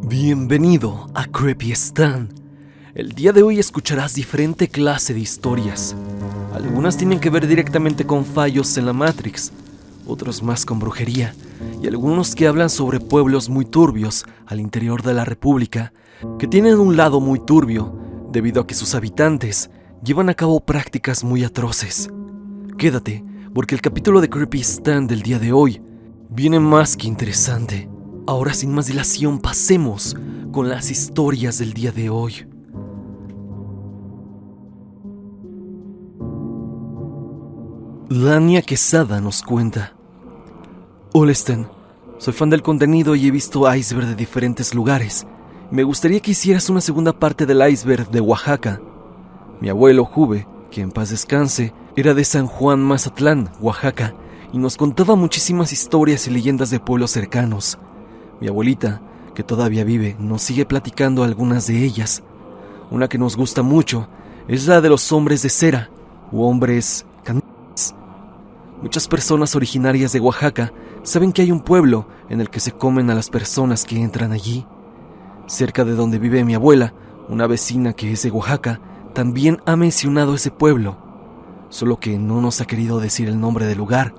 Bienvenido a Creepy Stan. El día de hoy escucharás diferente clase de historias. Algunas tienen que ver directamente con fallos en la Matrix, otros más con brujería, y algunos que hablan sobre pueblos muy turbios al interior de la República, que tienen un lado muy turbio, debido a que sus habitantes llevan a cabo prácticas muy atroces. Quédate, porque el capítulo de Creepy Stan del día de hoy viene más que interesante. Ahora, sin más dilación, pasemos con las historias del día de hoy. Lania Quesada nos cuenta: Hola Stan, soy fan del contenido y he visto iceberg de diferentes lugares. Me gustaría que hicieras una segunda parte del iceberg de Oaxaca. Mi abuelo Juve, que en paz descanse, era de San Juan Mazatlán, Oaxaca, y nos contaba muchísimas historias y leyendas de pueblos cercanos. Mi abuelita, que todavía vive, nos sigue platicando algunas de ellas. Una que nos gusta mucho es la de los hombres de cera, u hombres caníbales. Muchas personas originarias de Oaxaca saben que hay un pueblo en el que se comen a las personas que entran allí. Cerca de donde vive mi abuela, una vecina que es de Oaxaca, también ha mencionado ese pueblo, solo que no nos ha querido decir el nombre del lugar.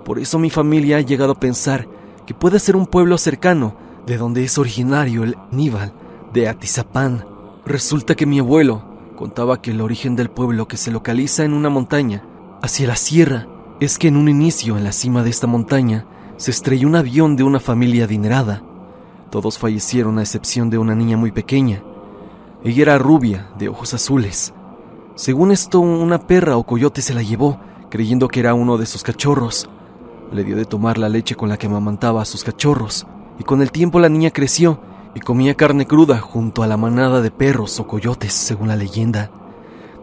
Por eso mi familia ha llegado a pensar que puede ser un pueblo cercano de donde es originario el Aníbal de Atizapán. Resulta que mi abuelo contaba que el origen del pueblo, que se localiza en una montaña hacia la sierra, es que en un inicio, en la cima de esta montaña, se estrelló un avión de una familia adinerada. Todos fallecieron a excepción de una niña muy pequeña. Ella era rubia, de ojos azules. Según esto, una perra o coyote se la llevó, creyendo que era uno de sus cachorros. Le dio de tomar la leche con la que amamantaba a sus cachorros, y con el tiempo la niña creció y comía carne cruda junto a la manada de perros o coyotes, según la leyenda.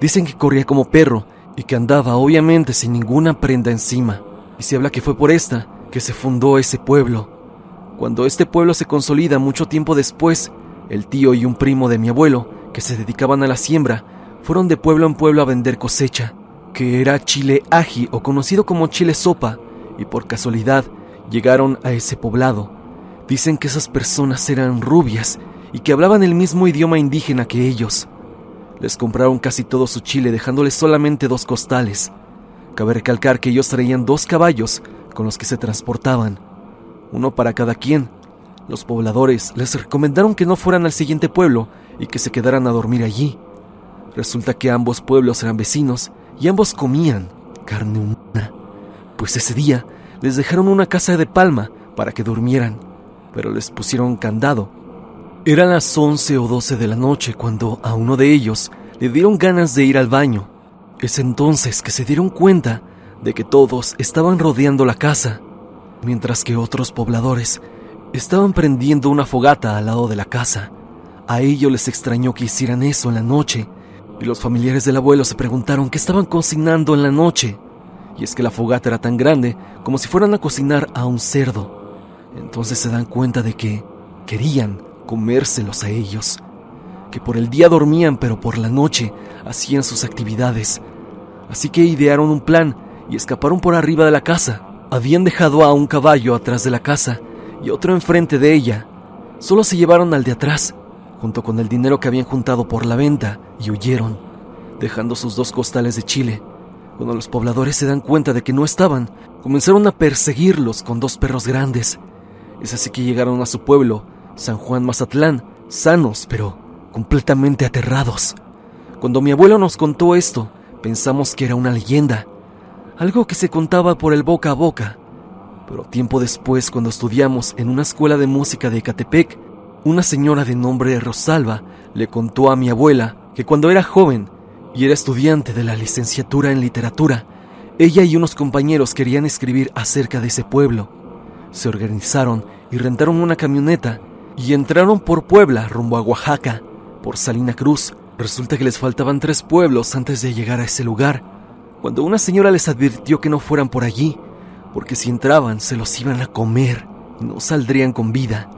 Dicen que corría como perro y que andaba obviamente sin ninguna prenda encima, y se habla que fue por esta que se fundó ese pueblo. Cuando este pueblo se consolida mucho tiempo después, el tío y un primo de mi abuelo, que se dedicaban a la siembra, fueron de pueblo en pueblo a vender cosecha, que era chile ají o conocido como chile sopa, y por casualidad llegaron a ese poblado. Dicen que esas personas eran rubias y que hablaban el mismo idioma indígena que ellos. Les compraron casi todo su chile, dejándoles solamente 2 costales. Cabe recalcar que ellos traían 2 caballos con los que se transportaban, uno para cada quien. Los pobladores les recomendaron que no fueran al siguiente pueblo y que se quedaran a dormir allí. Resulta que ambos pueblos eran vecinos y ambos comían carne humana. Pues ese día les dejaron una casa de palma para que durmieran, pero les pusieron candado. Eran las 11 o 12 de la noche cuando a uno de ellos le dieron ganas de ir al baño. Es entonces que se dieron cuenta de que todos estaban rodeando la casa, mientras que otros pobladores estaban prendiendo una fogata al lado de la casa. A ellos les extrañó que hicieran eso en la noche, y los familiares del abuelo se preguntaron qué estaban cocinando en la noche. Y es que la fogata era tan grande como si fueran a cocinar a un cerdo. Entonces se dan cuenta de que querían comérselos a ellos, que por el día dormían pero por la noche hacían sus actividades. Así que idearon un plan y escaparon por arriba de la casa. Habían dejado a un caballo atrás de la casa y otro enfrente de ella. Solo se llevaron al de atrás, junto con el dinero que habían juntado por la venta, y huyeron, dejando sus 2 costales de chile. Cuando los pobladores se dan cuenta de que no estaban, comenzaron a perseguirlos con 2 perros grandes. Es así que llegaron a su pueblo, San Juan Mazatlán, sanos, pero completamente aterrados. Cuando mi abuelo nos contó esto, pensamos que era una leyenda, algo que se contaba por el boca a boca. Pero tiempo después, cuando estudiamos en una escuela de música de Ecatepec, una señora de nombre Rosalba le contó a mi abuela que cuando era joven y era estudiante de la licenciatura en literatura, ella y unos compañeros querían escribir acerca de ese pueblo. Se organizaron y rentaron una camioneta y entraron por Puebla rumbo a Oaxaca, por Salina Cruz. Resulta que les faltaban 3 pueblos antes de llegar a ese lugar, cuando una señora les advirtió que no fueran por allí, porque si entraban se los iban a comer y no saldrían con vida.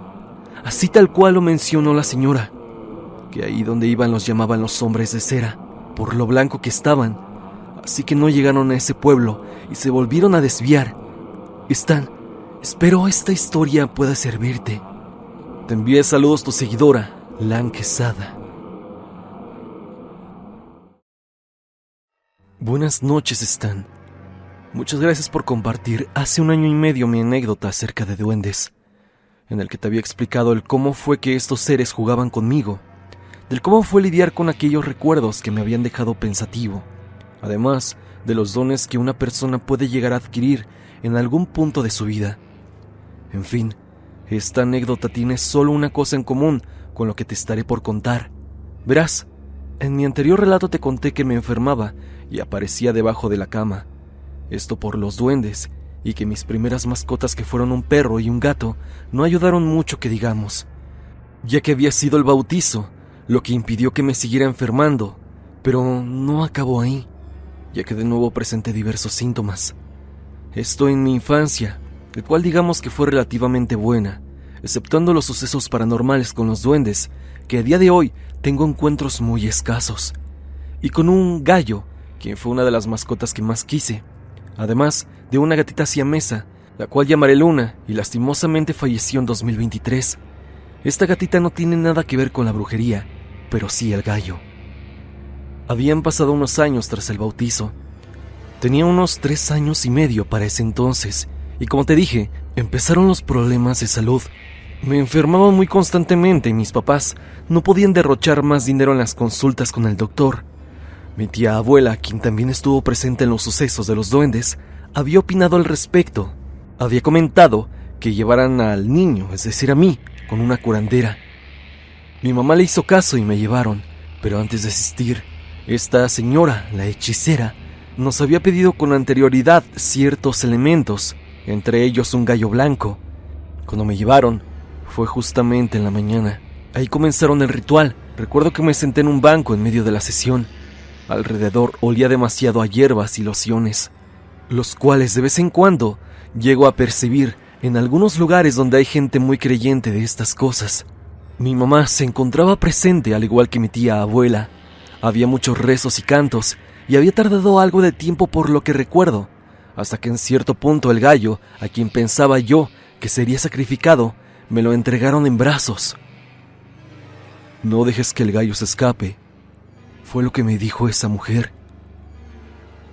Así tal cual lo mencionó la señora, que ahí donde iban los llamaban los hombres de cera, por lo blanco que estaban. Así que no llegaron a ese pueblo y se volvieron a desviar. Stan, espero esta historia pueda servirte. Te envía saludos tu seguidora, Lan Quesada. Buenas noches, Stan. Muchas gracias por compartir hace 1 año y medio mi anécdota acerca de duendes, en el que te había explicado el cómo fue que estos seres jugaban conmigo, del cómo fue lidiar con aquellos recuerdos que me habían dejado pensativo, además de los dones que una persona puede llegar a adquirir en algún punto de su vida. En fin, esta anécdota tiene solo una cosa en común con lo que te estaré por contar. Verás, en mi anterior relato te conté que me enfermaba y aparecía debajo de la cama, esto por los duendes, y que mis primeras mascotas, que fueron un perro y un gato, no ayudaron mucho que digamos, ya que había sido el bautizo lo que impidió que me siguiera enfermando, pero no acabó ahí, ya que de nuevo presenté diversos síntomas. Esto en mi infancia, el cual digamos que fue relativamente buena, exceptuando los sucesos paranormales con los duendes, que a día de hoy tengo encuentros muy escasos, y con un gallo, quien fue una de las mascotas que más quise, además de una gatita siamesa, la cual llamaré Luna, y lastimosamente falleció en 2023. Esta gatita no tiene nada que ver con la brujería, pero sí el gallo. Habían pasado unos años tras el bautizo. Tenía unos 3 años y medio para ese entonces, y como te dije, empezaron los problemas de salud. Me enfermaba muy constantemente y mis papás no podían derrochar más dinero en las consultas con el doctor. Mi tía abuela, quien también estuvo presente en los sucesos de los duendes, había opinado al respecto. Había comentado que llevaran al niño, es decir, a mí, con una curandera. Mi mamá le hizo caso y me llevaron, pero antes de asistir, esta señora, la hechicera, nos había pedido con anterioridad ciertos elementos, entre ellos un gallo blanco. Cuando me llevaron, fue justamente en la mañana. Ahí comenzaron el ritual. Recuerdo que me senté en un banco en medio de la sesión. Alrededor olía demasiado a hierbas y lociones, los cuales de vez en cuando llego a percibir en algunos lugares donde hay gente muy creyente de estas cosas. Mi mamá se encontraba presente, al igual que mi tía abuela. Había muchos rezos y cantos, y había tardado algo de tiempo por lo que recuerdo, hasta que en cierto punto el gallo, a quien pensaba yo que sería sacrificado, me lo entregaron en brazos. No dejes que el gallo se escape, fue lo que me dijo esa mujer.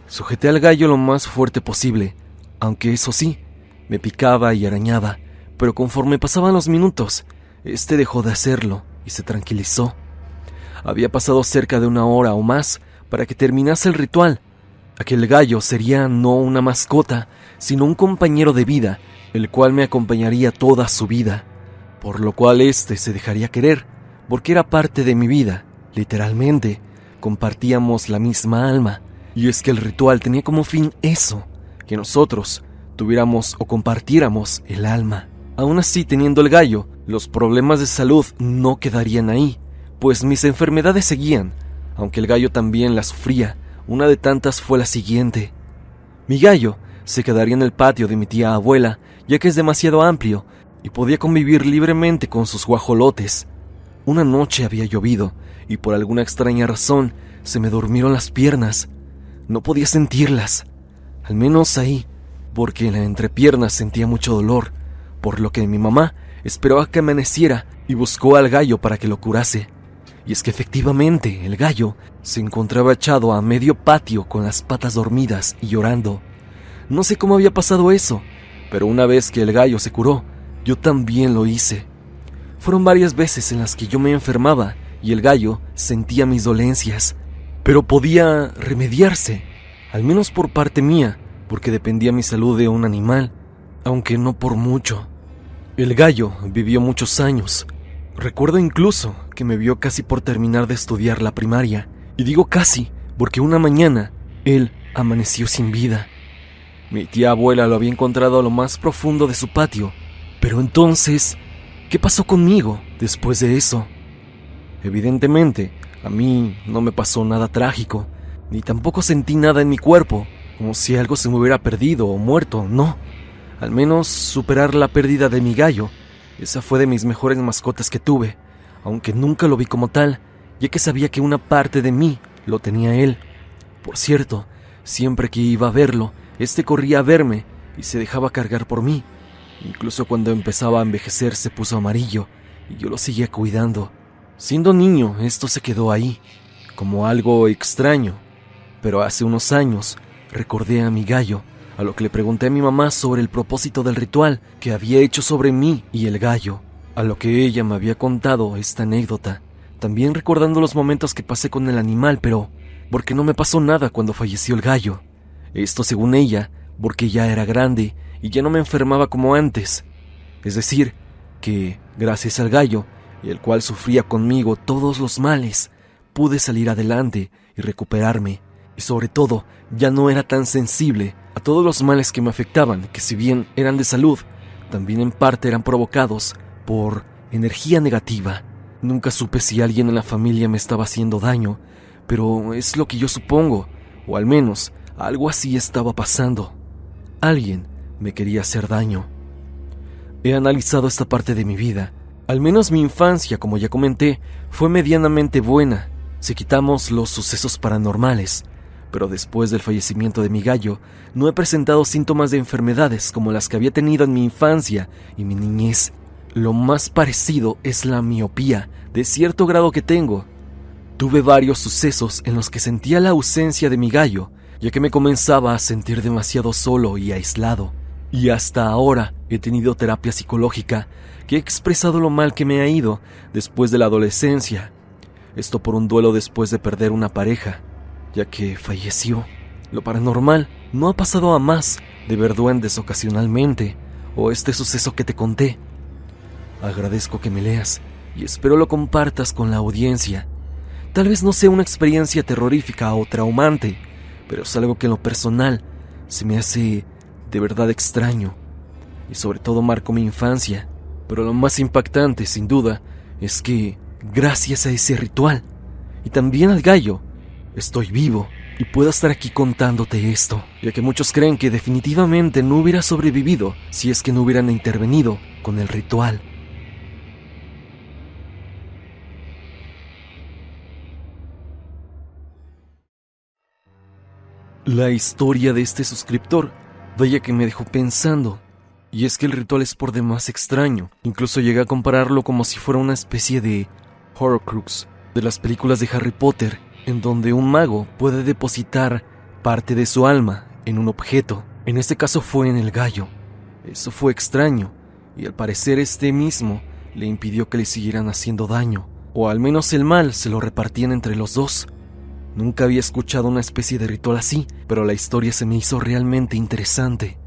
Sujeté al gallo lo más fuerte posible, aunque eso sí, me picaba y arañaba, pero conforme pasaban los minutos, este dejó de hacerlo y se tranquilizó. Había pasado cerca de 1 hora o más para que terminase el ritual. Aquel gallo sería no una mascota, sino un compañero de vida, el cual me acompañaría toda su vida, por lo cual este se dejaría querer, porque era parte de mi vida, literalmente, compartíamos la misma alma, y es que el ritual tenía como fin eso, que nosotros tuviéramos o compartiéramos el alma. Aún así, teniendo el gallo, los problemas de salud no quedarían ahí, pues mis enfermedades seguían, aunque el gallo también las sufría. Una de tantas fue la siguiente. Mi gallo se quedaría en el patio de mi tía abuela, ya que es demasiado amplio y podía convivir libremente con sus guajolotes. Una noche había llovido y por alguna extraña razón se me durmieron las piernas. No podía sentirlas, al menos ahí, porque en la entrepierna sentía mucho dolor, por lo que mi mamá esperó a que amaneciera y buscó al gallo para que lo curase. Y es que efectivamente el gallo se encontraba echado a medio patio con las patas dormidas y llorando. No sé cómo había pasado eso, pero una vez que el gallo se curó, yo también lo hice. Fueron varias veces en las que yo me enfermaba y el gallo sentía mis dolencias, pero podía remediarse, al menos por parte mía, porque dependía mi salud de un animal, aunque no por mucho. El gallo vivió muchos años. Recuerdo incluso que me vio casi por terminar de estudiar la primaria, y digo casi porque una mañana él amaneció sin vida. Mi tía abuela lo había encontrado a lo más profundo de su patio, pero entonces, ¿qué pasó conmigo después de eso? Evidentemente, a mí no me pasó nada trágico, ni tampoco sentí nada en mi cuerpo, como si algo se me hubiera perdido o muerto, no. Al menos superar la pérdida de mi gallo. Esa fue de mis mejores mascotas que tuve, aunque nunca lo vi como tal, ya que sabía que una parte de mí lo tenía él. Por cierto, siempre que iba a verlo, este corría a verme y se dejaba cargar por mí. Incluso cuando empezaba a envejecer se puso amarillo y yo lo seguía cuidando. Siendo niño, esto se quedó ahí, como algo extraño, pero hace unos años recordé a mi gallo, a lo que le pregunté a mi mamá sobre el propósito del ritual que había hecho sobre mí y el gallo, a lo que ella me había contado esta anécdota, también recordando los momentos que pasé con el animal, pero porque no me pasó nada cuando falleció el gallo. Esto según ella, porque ya era grande y ya no me enfermaba como antes. Es decir, que gracias al gallo, el cual sufría conmigo todos los males, pude salir adelante y recuperarme. Y sobre todo, ya no era tan sensible a todos los males que me afectaban, que si bien eran de salud, también en parte eran provocados por energía negativa. Nunca supe si alguien en la familia me estaba haciendo daño, pero es lo que yo supongo, o al menos algo así estaba pasando. Alguien me quería hacer daño. He analizado esta parte de mi vida. Al menos mi infancia, como ya comenté, fue medianamente buena, si quitamos los sucesos paranormales, pero después del fallecimiento de mi gallo, no he presentado síntomas de enfermedades como las que había tenido en mi infancia y mi niñez. Lo más parecido es la miopía, de cierto grado que tengo. Tuve varios sucesos en los que sentía la ausencia de mi gallo, ya que me comenzaba a sentir demasiado solo y aislado. Y hasta ahora he tenido terapia psicológica, que he expresado lo mal que me ha ido después de la adolescencia. Esto por un duelo después de perder una pareja, ya que falleció. Lo paranormal no ha pasado a más de ver duendes ocasionalmente, o este suceso que te conté. Agradezco que me leas y espero lo compartas con la audiencia. Tal vez no sea una experiencia terrorífica o traumante, pero es algo que en lo personal se me hace de verdad extraño, y sobre todo marcó mi infancia. Pero lo más impactante, sin duda, es que gracias a ese ritual y también al gallo, estoy vivo y puedo estar aquí contándote esto, ya que muchos creen que definitivamente no hubiera sobrevivido si es que no hubieran intervenido con el ritual. La historia de este suscriptor, vaya que me dejó pensando, y es que el ritual es por demás extraño. Incluso llegué a compararlo como si fuera una especie de Horcrux de las películas de Harry Potter, en donde un mago puede depositar parte de su alma en un objeto. En este caso fue en el gallo. Eso fue extraño, y al parecer este mismo le impidió que le siguieran haciendo daño, o al menos el mal se lo repartían entre los dos. Nunca había escuchado una especie de ritual así, pero la historia se me hizo realmente interesante.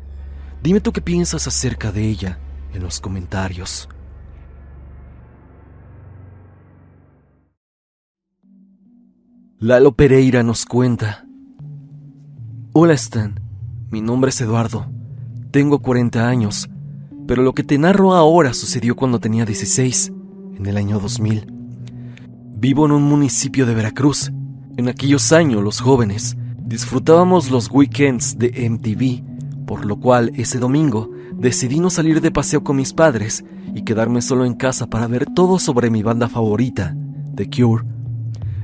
Dime tú qué piensas acerca de ella en los comentarios. Lalo Pereira nos cuenta: Hola Stan, mi nombre es Eduardo, tengo 40 años, pero lo que te narro ahora sucedió cuando tenía 16, en el año 2000. Vivo en un municipio de Veracruz. En aquellos años los jóvenes disfrutábamos los weekends de MTV, por lo cual ese domingo decidí no salir de paseo con mis padres y quedarme solo en casa para ver todo sobre mi banda favorita, The Cure.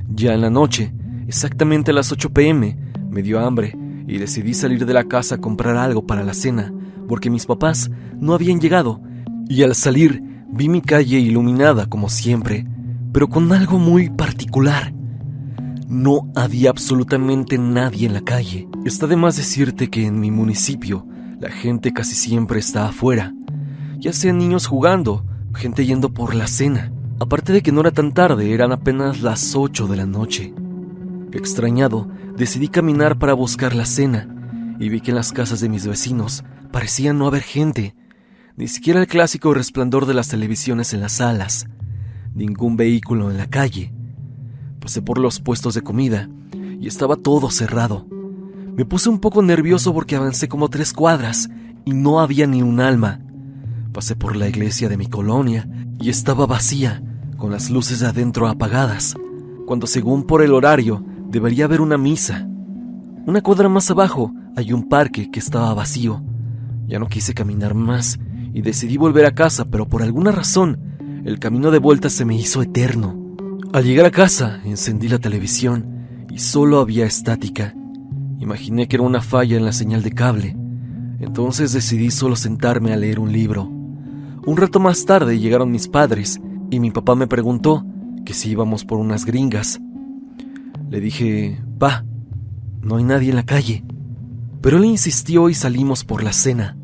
Ya en la noche, exactamente a las 8 p.m, me dio hambre y decidí salir de la casa a comprar algo para la cena, porque mis papás no habían llegado, y al salir vi mi calle iluminada como siempre, pero con algo muy particular. No había absolutamente nadie en la calle. Está de más decirte que en mi municipio la gente casi siempre está afuera, ya sean niños jugando, gente yendo por la cena. Aparte de que no era tan tarde, eran apenas las 8 de la noche. Extrañado, decidí caminar para buscar la cena y vi que en las casas de mis vecinos parecía no haber gente, ni siquiera el clásico resplandor de las televisiones en las salas, ningún vehículo en la calle. Pasé por los puestos de comida y estaba todo cerrado. Me puse un poco nervioso porque avancé como 3 cuadras y no había ni un alma. Pasé por la iglesia de mi colonia y estaba vacía, con las luces de adentro apagadas, cuando según por el horario debería haber una misa. Una cuadra más abajo hay un parque que estaba vacío. Ya no quise caminar más y decidí volver a casa, pero por alguna razón el camino de vuelta se me hizo eterno. Al llegar a casa, encendí la televisión y solo había estática. Imaginé que era una falla en la señal de cable. Entonces decidí solo sentarme a leer un libro. Un rato más tarde llegaron mis padres y mi papá me preguntó que si íbamos por unas gringas. Le dije, pa, no hay nadie en la calle. Pero él insistió y salimos por la cena.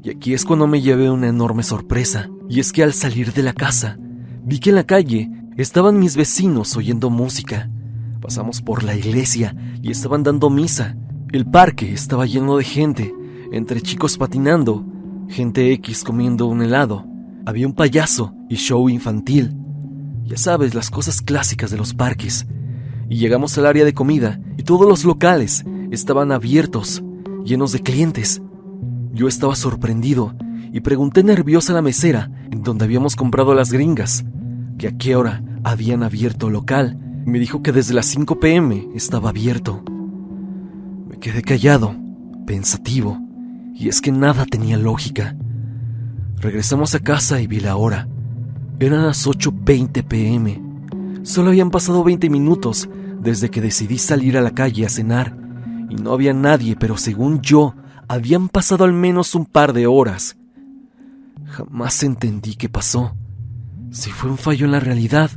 Y aquí es cuando me llevé una enorme sorpresa. Y es que al salir de la casa, vi que en la calle estaban mis vecinos oyendo música. Pasamos por la iglesia y estaban dando misa. El parque estaba lleno de gente, entre chicos patinando, gente X comiendo un helado. Había un payaso y show infantil. Ya sabes, las cosas clásicas de los parques. Y llegamos al área de comida y todos los locales estaban abiertos, llenos de clientes. Yo estaba sorprendido y pregunté nerviosa a la mesera en donde habíamos comprado las gringas, que a qué hora habían abierto el local. Me dijo que desde las 5 p.m. estaba abierto. Me quedé callado, pensativo, y es que nada tenía lógica. Regresamos a casa y vi la hora. Eran las 8:20 p.m. Solo habían pasado 20 minutos desde que decidí salir a la calle a cenar, y no había nadie, pero según yo, habían pasado al menos un par de horas. Jamás entendí qué pasó. Si fue un fallo en la realidad,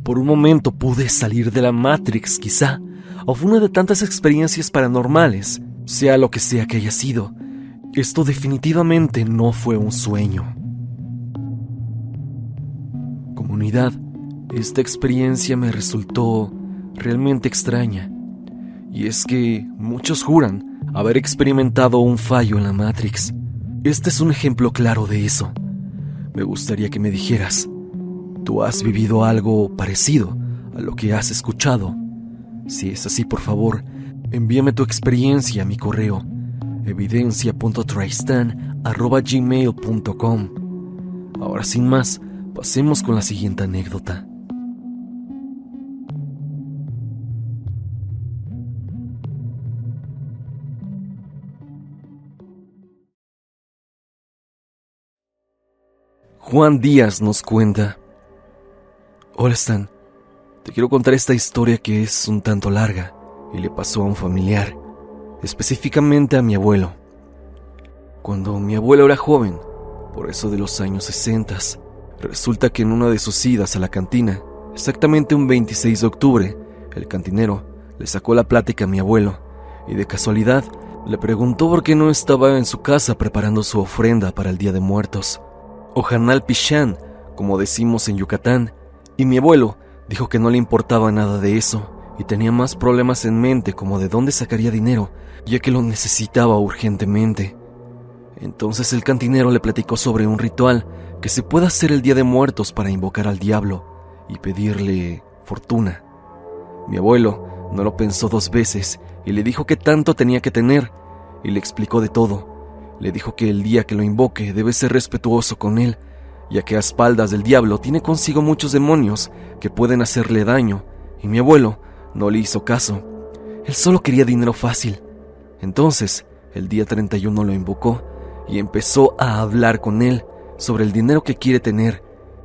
por un momento pude salir de la Matrix quizá, o fue una de tantas experiencias paranormales, sea lo que sea que haya sido. Esto definitivamente no fue un sueño. Comunidad, esta experiencia me resultó realmente extraña, y es que muchos juran haber experimentado un fallo en la Matrix. Este es un ejemplo claro de eso. Me gustaría que me dijeras, ¿tú has vivido algo parecido a lo que has escuchado? Si es así, por favor, envíame tu experiencia a mi correo evidencia.tristan@gmail.com. Ahora sin más, pasemos con la siguiente anécdota. Juan Díaz nos cuenta: Hola Stan, te quiero contar esta historia que es un tanto larga y le pasó a un familiar, específicamente a mi abuelo. Cuando mi abuelo era joven, por eso de los años 60, resulta que en una de sus idas a la cantina, exactamente un 26 de octubre, el cantinero le sacó la plática a mi abuelo y de casualidad le preguntó por qué no estaba en su casa preparando su ofrenda para el Día de Muertos, o Hanal Pichán, como decimos en Yucatán, y mi abuelo dijo que no le importaba nada de eso y tenía más problemas en mente, como de dónde sacaría dinero, ya que lo necesitaba urgentemente. Entonces el cantinero le platicó sobre un ritual que se puede hacer el Día de Muertos para invocar al diablo y pedirle fortuna. Mi abuelo no lo pensó dos veces y le dijo que tanto tenía que tener, y le explicó de todo. Le dijo que el día que lo invoque debe ser respetuoso con él, ya que a espaldas del diablo tiene consigo muchos demonios que pueden hacerle daño, y mi abuelo no le hizo caso. Él solo quería dinero fácil. Entonces, el día 31 lo invocó y empezó a hablar con él sobre el dinero que quiere tener,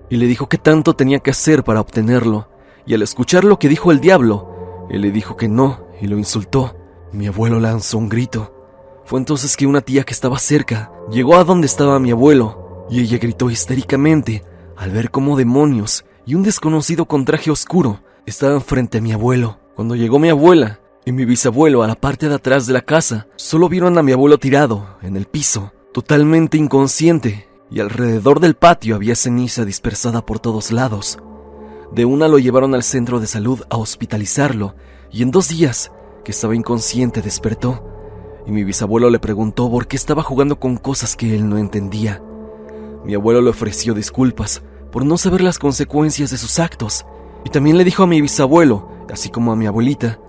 y le dijo que tanto tenía que hacer para obtenerlo, y al escuchar lo que dijo el diablo, él le dijo que no y lo insultó. Mi abuelo lanzó un grito. Fue entonces que una tía que estaba cerca llegó a donde estaba mi abuelo, y ella gritó histéricamente al ver cómo demonios y un desconocido con traje oscuro estaban frente a mi abuelo. Cuando llegó mi abuela y mi bisabuelo a la parte de atrás de la casa, solo vieron a mi abuelo tirado en el piso, totalmente inconsciente, y alrededor del patio había ceniza dispersada por todos lados. De una lo llevaron al centro de salud a hospitalizarlo, y en 2 días, que estaba inconsciente, despertó. Y mi bisabuelo le preguntó por qué estaba jugando con cosas que él no entendía. Mi abuelo le ofreció disculpas por no saber las consecuencias de sus actos, y también le dijo a mi bisabuelo, así como a mi abuelita,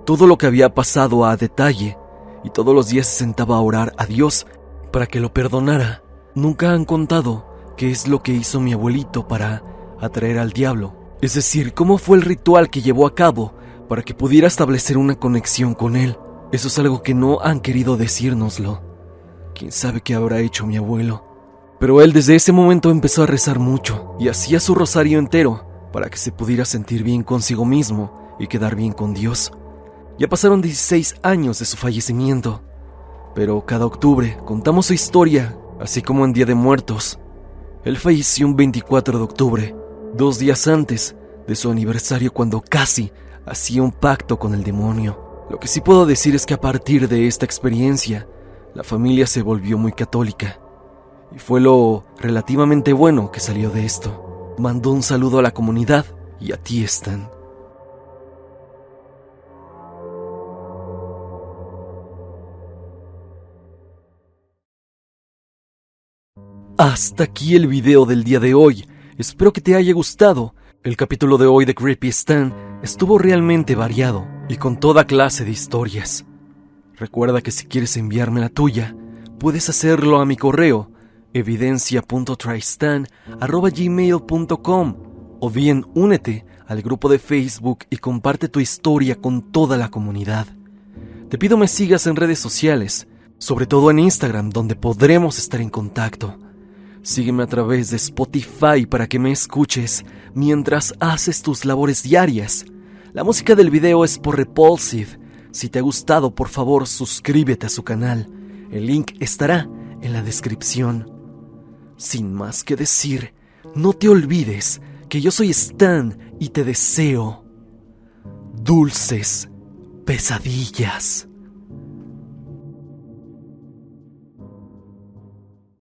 todo lo que había pasado a detalle, y todos los días se sentaba a orar a Dios para que lo perdonara. Nunca han contado qué es lo que hizo mi abuelito para atraer al diablo, es decir, cómo fue el ritual que llevó a cabo para que pudiera establecer una conexión con él. Eso es algo que no han querido decírnoslo. ¿Quién sabe qué habrá hecho mi abuelo? Pero él desde ese momento empezó a rezar mucho y hacía su rosario entero para que se pudiera sentir bien consigo mismo y quedar bien con Dios. Ya pasaron 16 años de su fallecimiento, pero cada octubre contamos su historia, así como en Día de Muertos. Él falleció un 24 de octubre, 2 días antes de su aniversario, cuando casi hacía un pacto con el demonio. Lo que sí puedo decir es que a partir de esta experiencia, la familia se volvió muy católica. Y fue lo relativamente bueno que salió de esto. Mando un saludo a la comunidad y a ti, Stan. Hasta aquí el video del día de hoy. Espero que te haya gustado. El capítulo de hoy de Creepy Stan estuvo realmente variado y con toda clase de historias. Recuerda que si quieres enviarme la tuya, puedes hacerlo a mi correo evidencia.tristan@gmail.com, o bien únete al grupo de Facebook y comparte tu historia con toda la comunidad. Te pido me sigas en redes sociales, sobre todo en Instagram, donde podremos estar en contacto. Sígueme a través de Spotify para que me escuches mientras haces tus labores diarias. La música del video es por Repulsive. Si te ha gustado, por favor, suscríbete a su canal. El link estará en la descripción. Sin más que decir, no te olvides que yo soy Stan y te deseo dulces pesadillas.